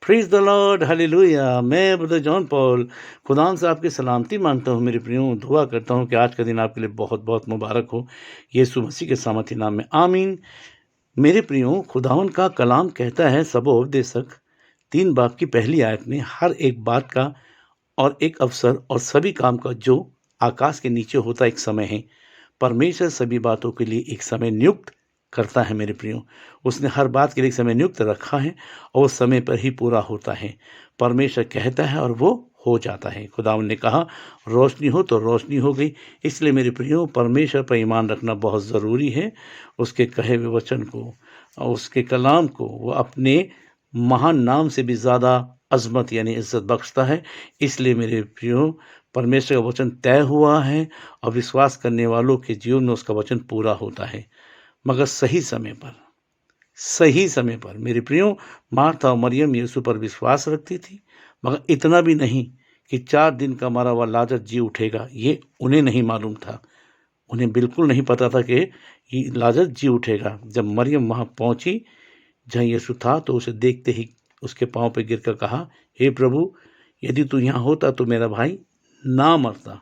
Praise the Lord, hallelujah. मैं brother John Paul खुदावंद से आपकी सलामती मांगता हूँ मेरे प्रियो। दुआ करता हूँ कि आज का दिन आपके लिए बहुत बहुत मुबारक हो, यीशु मसीह के सामर्थी नाम में, आमीन। मेरे प्रियो, खुदावंद का कलाम कहता है सबोपदेशक 3 बाब की पहली आयत में, हर एक बात का और एक अवसर और सभी काम का जो आकाश के नीचे होता एक समय है। परमेश्वर सभी बातों के लिए एक समय नियुक्त करता है मेरे प्रियो। उसने हर बात के लिए एक समय नियुक्त रखा है और वो समय पर ही पूरा होता है। परमेश्वर कहता है और वो हो जाता है। खुदावंद ने कहा रोशनी हो तो रोशनी हो गई। इसलिए मेरे प्रियो, परमेश्वर पर ईमान रखना बहुत ज़रूरी है। उसके कहे हुए वचन को और उसके कलाम को वो अपने महान नाम से भी ज़्यादा अजमत यानी इज्जत बख्शता है। इसलिए मेरे प्रियो, परमेश्वर का वचन तय हुआ है और विश्वास करने वालों के जीवन में उसका वचन पूरा होता है, मगर सही समय पर। मेरे प्रियो, मार्था और मरियम यीशु पर विश्वास रखती थी, मगर इतना भी नहीं कि 4 दिन का मरा हुआ लाजर जी उठेगा। ये उन्हें नहीं मालूम था। उन्हें बिल्कुल नहीं पता था कि ये लाजर जी उठेगा। जब मरियम वहां पहुंची जहाँ यीशु था, तो उसे देखते ही उसके पांव पर गिरकर कहा, हे प्रभु, यदि तू यहाँ होता तो मेरा भाई ना मरता।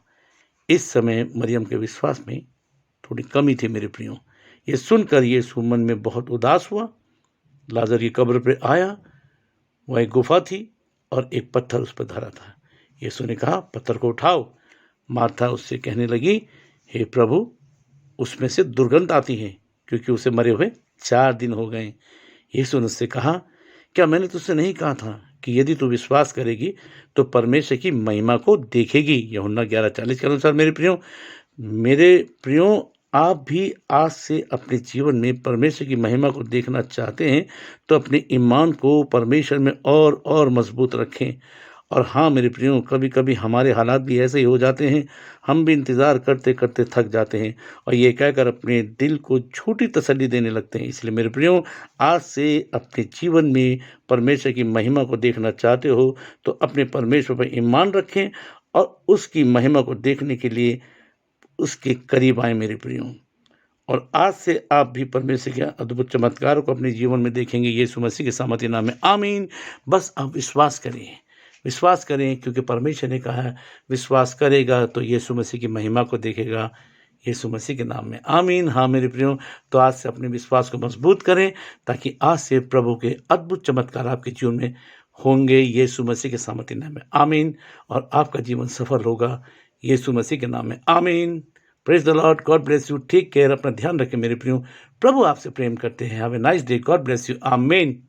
इस समय मरियम के विश्वास में थोड़ी कमी थी मेरे प्रियो। ये सुनकर यीशु मन में बहुत उदास हुआ। लाजर की कब्र पर आया। वह एक गुफा थी और एक पत्थर उस पर धरा था। यीशु ने कहा, पत्थर को उठाओ। मार्था उससे कहने लगी, हे प्रभु, उसमें से दुर्गंध आती है, क्योंकि उसे मरे हुए 4 दिन हो गए। यीशु ने उससे कहा, क्या मैंने तुझसे नहीं कहा था कि यदि तू विश्वास करेगी तो परमेश्वर की महिमा को देखेगी? यूहन्ना 11:40 के अनुसार। मेरे प्रियो, आप भी आज से अपने जीवन में परमेश्वर की महिमा को देखना चाहते हैं तो अपने ईमान को परमेश्वर में और मजबूत रखें। और हाँ मेरे प्रियो, कभी कभी हमारे हालात भी ऐसे ही हो जाते हैं। हम भी इंतज़ार करते करते थक जाते हैं और ये कहकर अपने दिल को झूठी तसल्ली देने लगते हैं। इसलिए मेरे प्रियो, आज से अपने जीवन में परमेश्वर की महिमा को देखना चाहते हो तो अपने परमेश्वर पर ईमान रखें और उसकी महिमा को देखने के लिए उसके करीब आए मेरे प्रियो। और आज से आप भी परमेश्वर के अद्भुत चमत्कारों को अपने जीवन में देखेंगे, यीशु मसीह के सामर्थी नाम में, आमीन। बस आप विश्वास करें, क्योंकि परमेश्वर ने कहा है विश्वास करेगा तो यीशु मसीह की महिमा को देखेगा, यीशु मसीह के नाम में, आमीन। हाँ मेरे प्रियो, तो आज से अपने विश्वास को मजबूत करें ताकि आज से प्रभु के अद्भुत चमत्कार आपके जीवन में होंगे, यीशु मसीह के सामर्थी नाम में, आमीन। और आपका जीवन सफल होगा, यीशु मसीह के नाम में, आमीन। Praise the lord, God bless you. Take care, अपना ध्यान रखें मेरे प्रियो। प्रभु आपसे प्रेम करते हैं। Have a nice day, God bless you, आमीन।